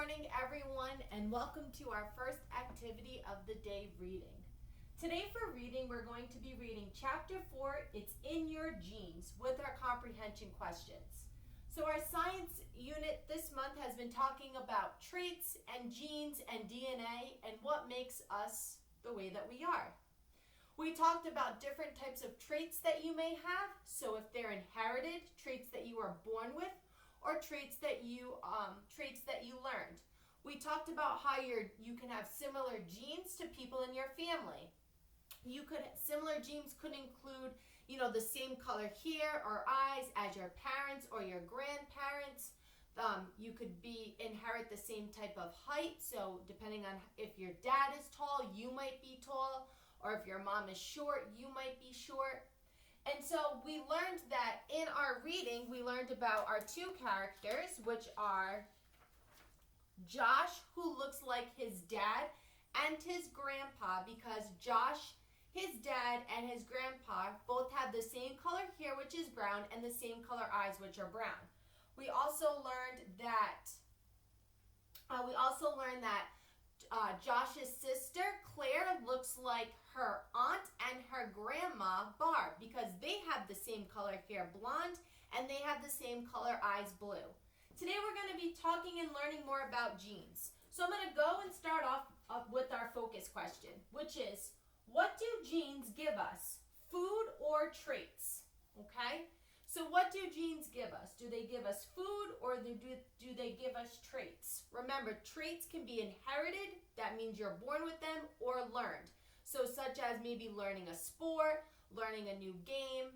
morning, everyone, and welcome to our first activity of the day, reading. Today for reading, we're going to be reading Chapter 4, It's in Your Genes, with our comprehension questions. So our science unit this month has been talking about traits and genes and DNA and what makes us the way that we are. We talked about different types of traits that you may have, so if they're inherited, traits that you are born with, or traits that you learned. We talked about how you can have similar genes to people in your family. Similar genes could include, the same color hair or eyes as your parents or your grandparents. You could inherit the same type of height. So depending on if your dad is tall, you might be tall, or if your mom is short, you might be short. And so we learned that in our reading, we learned about our two characters, which are Josh, who looks like his dad, and his grandpa, because Josh, his dad, and his grandpa both have the same color hair, which is brown, and the same color eyes, which are brown. We also learned that Josh's sister, Claire, looks like her aunt and her grandma, Barb, because they have the same color hair, blonde, and they have the same color eyes, blue. Today we're going to be talking and learning more about genes. So I'm going to go and start off with our focus question, which is, what do genes give us? Food or traits? Okay? So what do genes give us? Do they give us food or do they give us traits? Remember, traits can be inherited, that means you're born with them, or learned. So such as maybe learning a sport, learning a new game.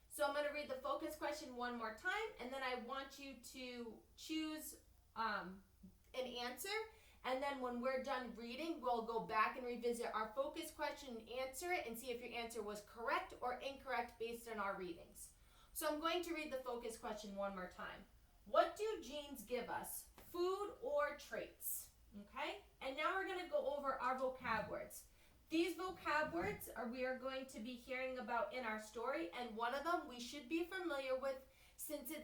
So I'm going to read the focus question one more time, and then I want you to choose an answer. And then when we're done reading, we'll go back and revisit our focus question and answer it and see if your answer was correct or incorrect based on our readings. So I'm going to read the focus question one more time. What do genes give us? Food or traits? Okay? And now we're going to go over our vocab words. These vocab words we are going to be hearing about in our story, and one of them we should be familiar with since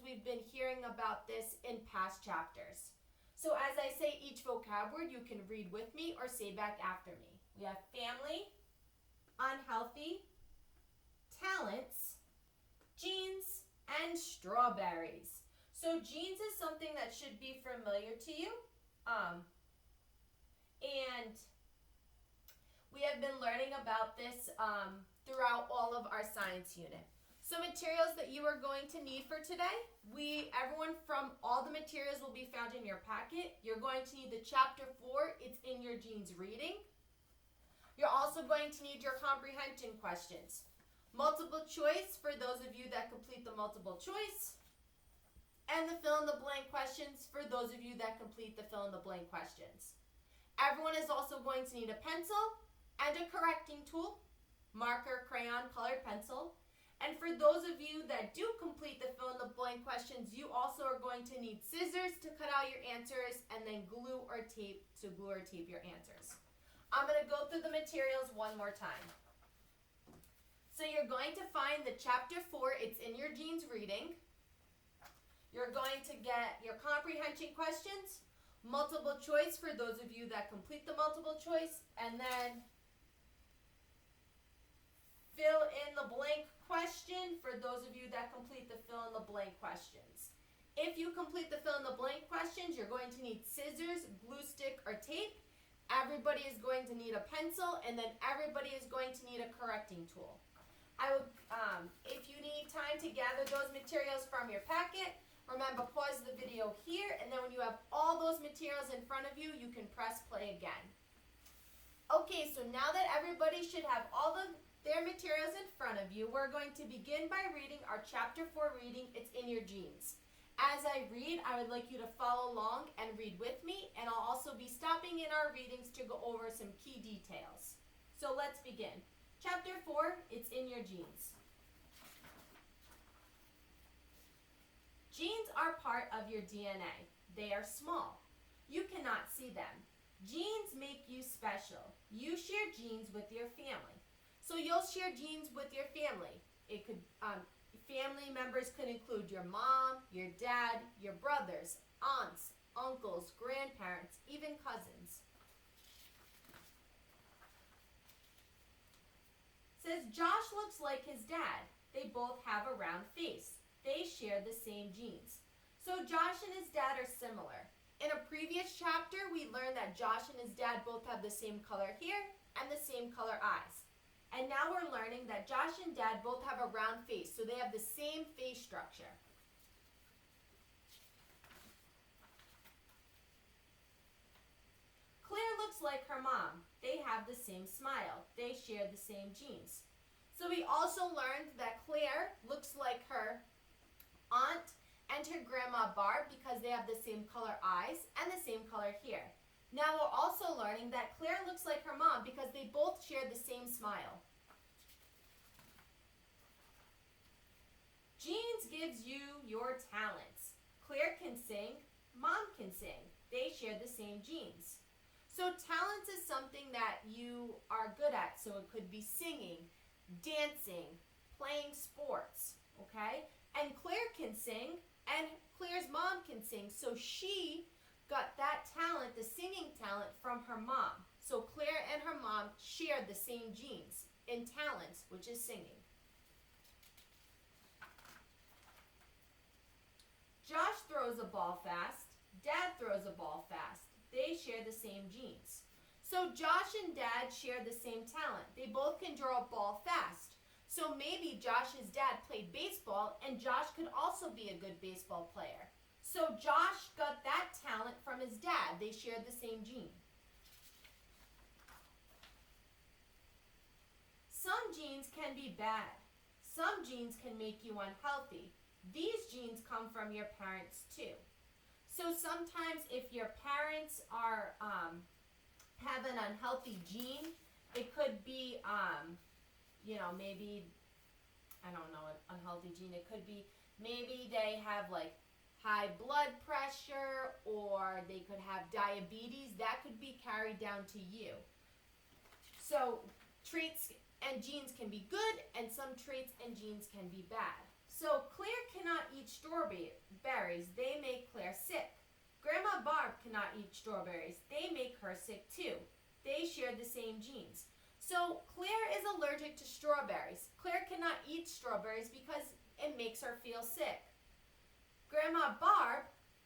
we've been hearing about this in past chapters. So as I say each vocab word, you can read with me or say back after me. We have family, unhealthy, talents, genes, and strawberries. So genes is something that should be familiar to you. And we have been learning about this throughout all of our science unit. Some materials that you are going to need for today. Everyone from all the materials will be found in your packet. You're going to need the Chapter 4, It's in Your Genes reading. You're also going to need your comprehension questions. Multiple choice for those of you that complete the multiple choice. And the fill-in-the-blank questions for those of you that complete the fill-in-the-blank questions. Everyone is also going to need a pencil and a correcting tool, marker, crayon, colored pencil. And for those of you that do complete the fill-in-the-blank questions, you also are going to need scissors to cut out your answers and then glue or tape your answers. I'm going to go through the materials one more time. So you're going to find the Chapter 4, It's in Your Genes reading. You're going to get your comprehension questions, multiple choice for those of you that complete the multiple choice, and then fill in the blank question for those of you that complete the fill-in-the-blank questions. If you complete the fill-in-the-blank questions, you're going to need scissors, glue stick, or tape. Everybody is going to need a pencil, and then everybody is going to need a correcting tool. If you need time to gather those materials from your packet, remember, pause the video here, and then when you have all those materials in front of you, you can press play again. Okay, so now that everybody should have all their materials in front of you, we're going to begin by reading our Chapter 4 reading, It's in Your Genes. As I read, I would like you to follow along and read with me, and I'll also be stopping in our readings to go over some key details. So let's begin. Chapter 4, It's in Your Genes. Genes are part of your DNA. They are small. You cannot see them. Genes make you special. You share genes with your family. So you'll share genes with your family. It could Family members could include your mom, your dad, your brothers, aunts, uncles, grandparents, even cousins. It says Josh looks like his dad. They both have a round face. They share the same genes. So Josh and his dad are similar. In a previous chapter, we learned that Josh and his dad both have the same color hair and the same color eyes. And now we're learning that Josh and Dad both have a round face, so they have the same face structure. Claire looks like her mom. They have the same smile. They share the same genes. So we also learned that Claire looks like her aunt and her grandma Barb because they have the same color eyes and the same color hair. Now we're also learning that Claire looks like her mom because they both share the same smile. Genes gives you your talents. Claire can sing, mom can sing. They share the same genes. So talents is something that you are good at. So it could be singing, dancing, playing sports, okay? And Claire can sing, and Claire's mom can sing. So she got that talent, the singing talent, from her mom. So Claire and her mom share the same genes in talents, which is singing. Josh throws a ball fast. Dad throws a ball fast. They share the same genes. So Josh and Dad share the same talent. They both can draw a ball fast. So maybe Josh's dad played baseball and Josh could also be a good baseball player. So Josh got that talent from his dad. They share the same gene. Some genes can be bad. Some genes can make you unhealthy. These genes come from your parents too. So sometimes if your parents are have an unhealthy gene, it could be maybe, I don't know, an unhealthy gene. It could be maybe they have like high blood pressure, or they could have diabetes. That could be carried down to you. So traits and genes can be good, and some traits and genes can be bad. So Claire cannot eat strawberries. They make Claire sick. Grandma Barb cannot eat strawberries. They make her sick too. They share the same genes. So Claire is allergic to strawberries. Claire cannot eat strawberries because it makes her feel sick. Grandma Barb,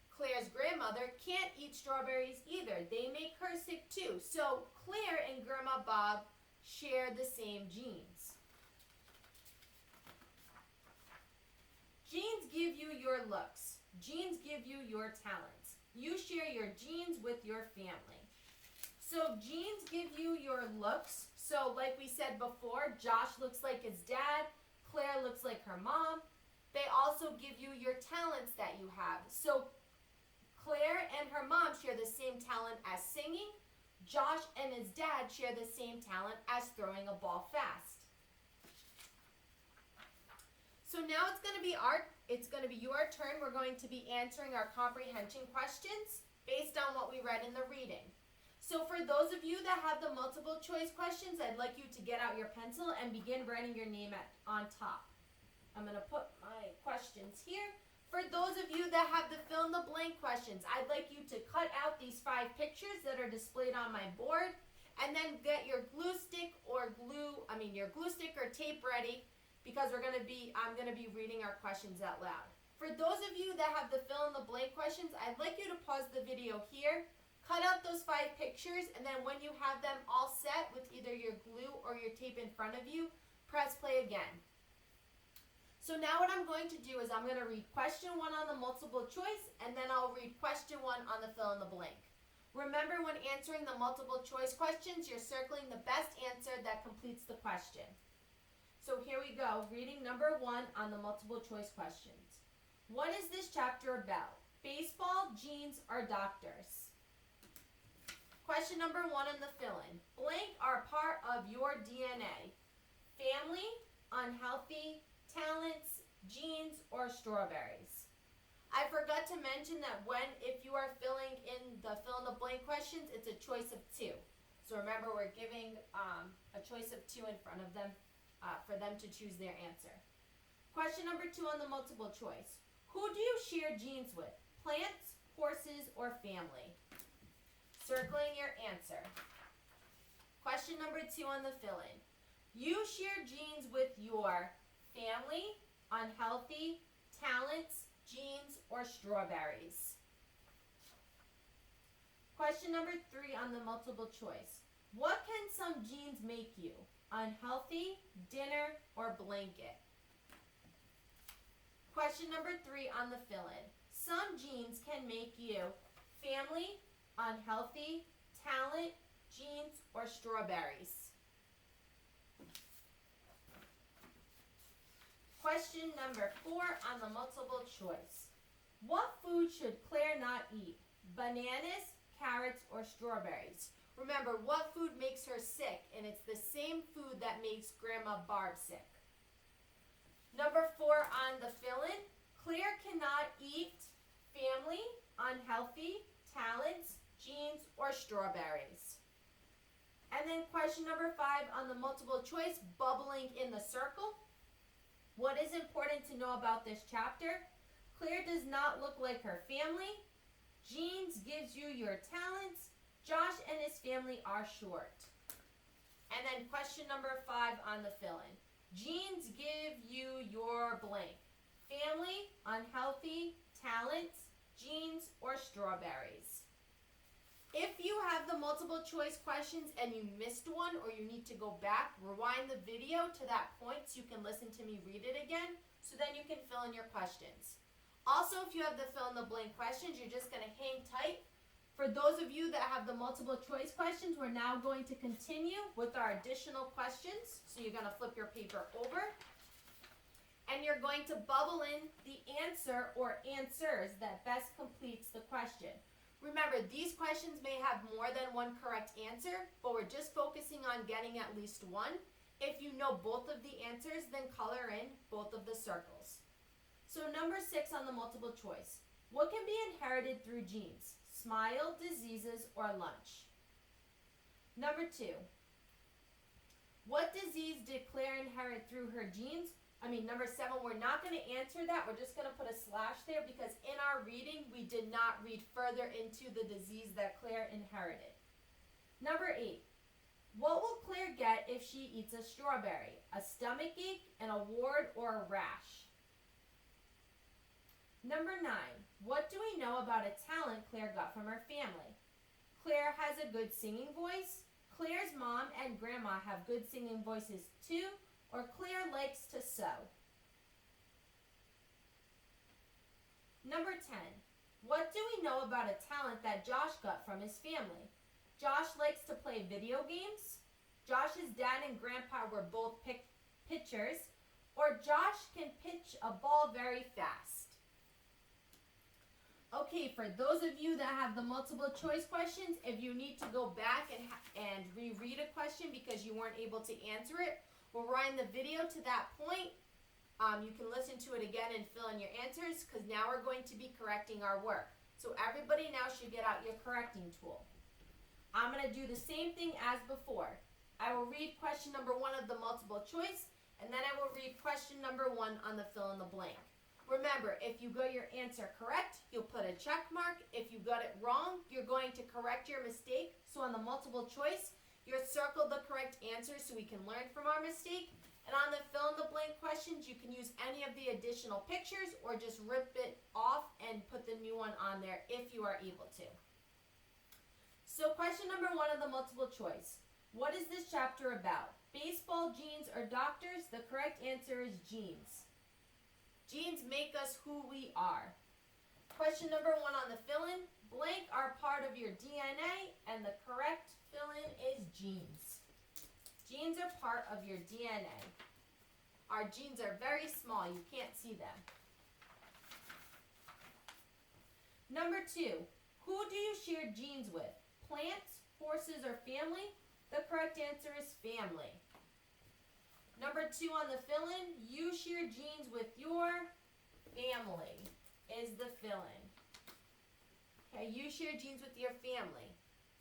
Claire's grandmother, can't eat strawberries either. They make her sick too. So Claire and Grandma Bob share the same genes. Genes give you your looks. Genes give you your talents. You share your genes with your family. So genes give you your looks. So like we said before, Josh looks like his dad. Claire looks like her mom. They also give you your talents that you have. So Claire and her mom share the same talent as singing. Josh and his dad share the same talent as throwing a ball fast. So now it's going to be your turn. We're going to be answering our comprehension questions based on what we read in the reading. So for those of you that have the multiple choice questions, I'd like you to get out your pencil and begin writing your name on top. I'm going to put my questions here. For those of you that have the fill in the blank questions, I'd like you to cut out these 5 pictures that are displayed on my board, and then get your glue stick or tape ready, because I'm going to be reading our questions out loud. For those of you that have the fill in the blank questions, I'd like you to pause the video here, cut out those 5 pictures, and then when you have them all set with either your glue or your tape in front of you, press play again. So now what I'm going to do is I'm going to read question 1 on the multiple choice, and then I'll read question 1 on the fill in the blank. Remember, when answering the multiple choice questions, you're circling the best answer that completes the question. So here we go, reading number 1 on the multiple choice questions. What is this chapter about? Baseball, genes, or doctors? Question number 1 in the fill-in. Blank are part of your DNA. Family, unhealthy, talents, genes, or strawberries. I forgot to mention that if you are filling in the fill in the blank questions, it's a choice of 2. So remember, we're giving a choice of 2 in front of them for them to choose their answer. Question number 2 on the multiple choice. Who do you share genes with? Plants, horses, or family? Circling your answer. Question number 2 on the fill-in. You share genes with your family, unhealthy, talents, genes, or strawberries. Question number 3 on the multiple choice. What can some genes make you? Unhealthy, dinner, or blanket? Question number 3 on the fill-in. Some genes can make you family, unhealthy, talent, genes, or strawberries. Question number 4 on the multiple choice. What food should Claire not eat? Bananas, carrots, or strawberries? Remember, what food makes her sick? And it's the same food that makes Grandma Barb sick. Number 4 on the fill-in. Claire cannot eat family, unhealthy, talents, genes, or strawberries. And then question number 5 on the multiple choice, bubbling in the circle. What is important to know about this chapter? Claire does not look like her family. Genes gives you your talents. Josh and his family are short. And then question number 5 on the fill-in. Genes give you your blank. Family, unhealthy, talents, genes, or strawberries. If you have the multiple choice questions and you missed one or you need to go back, rewind the video to that point so you can listen to me read it again so then you can fill in your questions. Also, if you have the fill in the blank questions, you're just going to hang tight. For those of you that have the multiple choice questions, we're now going to continue with our additional questions. So you're going to flip your paper over and you're going to bubble in the answer or answers that best completes the question. Remember, these questions may have more than one correct answer, but we're just focusing on getting at least one. If you know both of the answers, then color in both of the circles. So number 6 on the multiple choice. What can be inherited through genes? Smile, diseases, or lunch? Number 2. What disease did Claire inherit through her genes? Number 7, we're not going to answer that. We're just going to put a slash there because in our reading, we did not read further into the disease that Claire inherited. Number 8. What will Claire get if she eats a strawberry? A stomach ache, an award, or a rash? Number 9. What do we know about a talent Claire got from her family? Claire has a good singing voice. Claire's mom and grandma have good singing voices too. Or Claire likes to sew. Number 10. What do we know about a talent that Josh got from his family? Josh likes to play video games. Josh's dad and grandpa were both pitchers. Or Josh can pitch a ball very fast. Okay, for those of you that have the multiple choice questions, if you need to go back and reread a question because you weren't able to answer it, we'll rewind the video to that point. You can listen to it again and fill in your answers because now we're going to be correcting our work. So everybody now should get out your correcting tool. I'm going to do the same thing as before. I will read question number 1 of the multiple choice, and then I will read question number 1 on the fill in the blank. Remember, if you got your answer correct, you'll put a check mark. If you got it wrong, you're going to correct your mistake. So on the multiple choice, you'll circle the correct answer so we can learn from our mistake. And on the fill in the blank questions, you can use any of the additional pictures or just rip it off and put the new one on there if you are able to. So question number 1 of the multiple choice. What is this chapter about? Baseball, genes, or doctors? The correct answer is genes. Genes make us who we are. Question number 1 on the fill-in. Blank are part of your DNA, and the correct fill-in is genes. Genes are part of your DNA. Our genes are very small. You can't see them. Number 2. Who do you share genes with? Plants, horses, or family? The correct answer is family. Number 2 on the fill-in, you share genes with your family is the fill-in. Okay, you share genes with your family.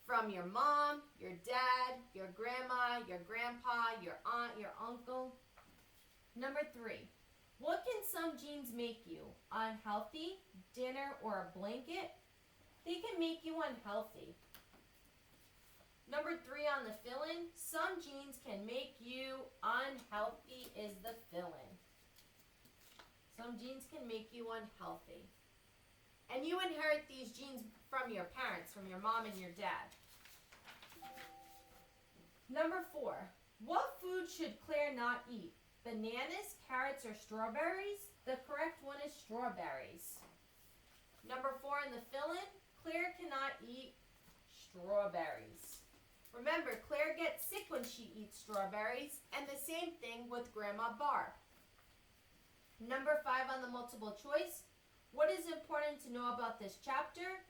From your mom, your dad, your grandma, your grandpa, your aunt, your uncle. Number 3, What can some genes make you? Unhealthy, dinner, or a blanket? They can make you unhealthy. Number 3 on the fill-in, some genes can make you unhealthy is the fill-in. Some genes can make you unhealthy. And you inherit these genes from your parents, from your mom and your dad. Number 4, what food should Claire not eat? Bananas, carrots, or strawberries? The correct one is strawberries. Number 4 in the fill-in, Claire cannot eat strawberries. Remember, Claire gets sick when she eats strawberries, and the same thing with Grandma Barb. Number 5 on the multiple choice, what is important to know about this chapter?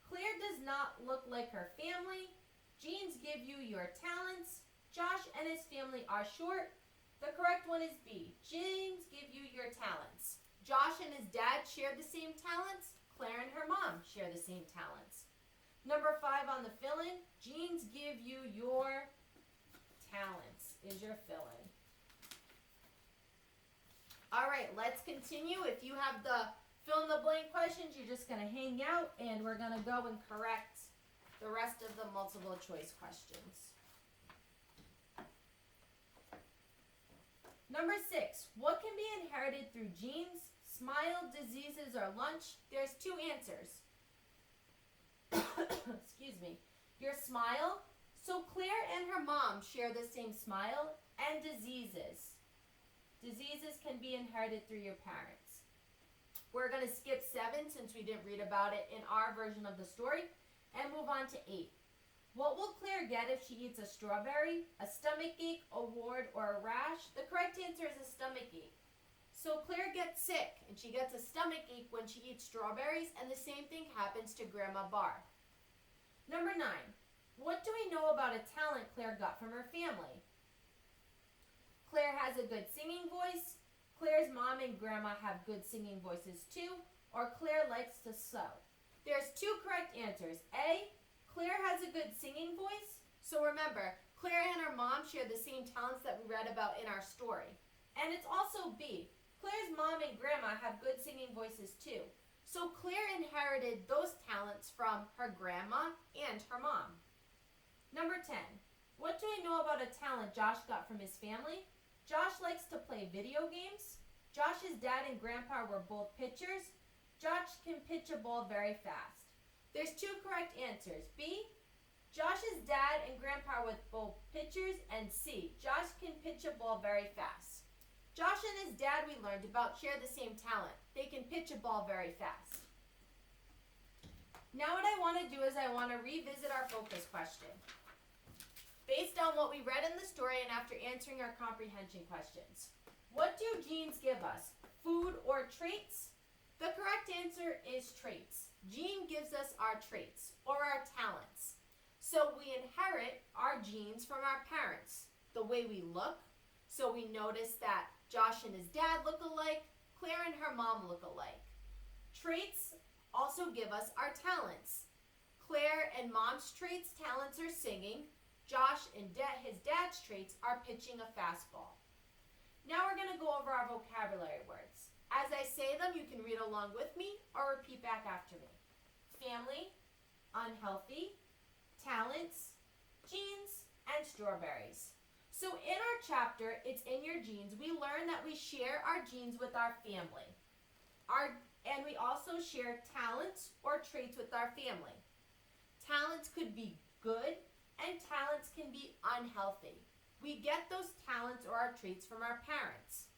Claire does not look like her family. Genes give you your talents. Josh and his family are short. The correct one is B. Genes give you your talents. Josh and his dad share the same talents. Claire and her mom share the same talents. Number 5 on the fill-in, genes give you your talents is your fill-in. All right, let's continue. If you have the fill in the blank questions, you're just going to hang out and we're going to go and correct the rest of the multiple choice questions. Number 6, what can be inherited through genes, smile, diseases, or lunch? There's 2 answers. Excuse me. Your smile. So Claire and her mom share the same smile, and diseases. Diseases can be inherited through your parents. We're going to skip 7 since we didn't read about it in our version of the story and move on to 8. What will Claire get if she eats a strawberry, a stomach ache, a wart, or a rash? The correct answer is a stomach ache. So Claire gets sick and she gets a stomach ache when she eats strawberries, and the same thing happens to Grandma Barb. Number 9, what do we know about a talent Claire got from her family? Claire has a good singing voice. Claire's mom and grandma have good singing voices too, or Claire likes to sew. There's 2 correct answers. A, Claire has a good singing voice. So remember, Claire and her mom share the same talents that we read about in our story. And it's also B, Claire's mom and grandma have good singing voices too. So Claire inherited those talents from her grandma and her mom. Number 10, what do we know about a talent Josh got from his family? Josh likes to play video games. Josh's dad and grandpa were both pitchers. Josh can pitch a ball very fast. There's 2 correct answers. B, Josh's dad and grandpa were both pitchers, and C, Josh can pitch a ball very fast. Josh and his dad, we learned about, share the same talent. They can pitch a ball very fast. Now what I want to do is I want to revisit our focus question. Based on what we read in the story and after answering our comprehension questions. What do genes give us? Food or traits? The correct answer is traits. Gene gives us our traits or our talents. So we inherit our genes from our parents. The way we look. So we notice that Josh and his dad look alike. Claire and her mom look alike. Traits also give us our talents. Claire and mom's traits, talents are singing. Josh and his dad's traits are pitching a fastball. Now we're going to go over our vocabulary words. As I say them, you can read along with me or repeat back after me. Family, unhealthy, talents, genes, and strawberries. So in our chapter, It's in Your Genes, we learn that we share our genes with our family. And we also share talents or traits with our family. Talents could be good, and talents can be unhealthy. We get those talents or our traits from our parents.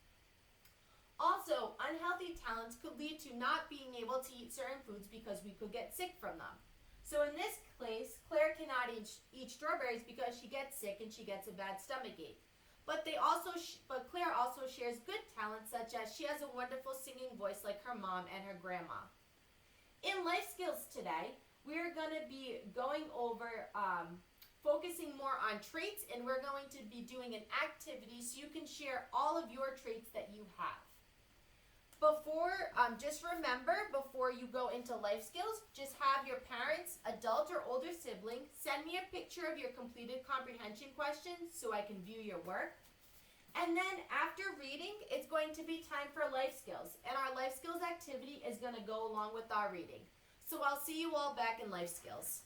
Also, unhealthy talents could lead to not being able to eat certain foods because we could get sick from them. So in this case, Claire cannot eat strawberries because she gets sick and she gets a bad stomach ache. But Claire also shares good talents, such as she has a wonderful singing voice like her mom and her grandma. In life skills today, we're going to be going over focusing more on traits, and we're going to be doing an activity so you can share all of your traits that you have. Just remember, before you go into life skills, just have your parents, adult or older sibling, send me a picture of your completed comprehension questions so I can view your work. And then after reading, it's going to be time for life skills. And our life skills activity is going to go along with our reading. So I'll see you all back in life skills.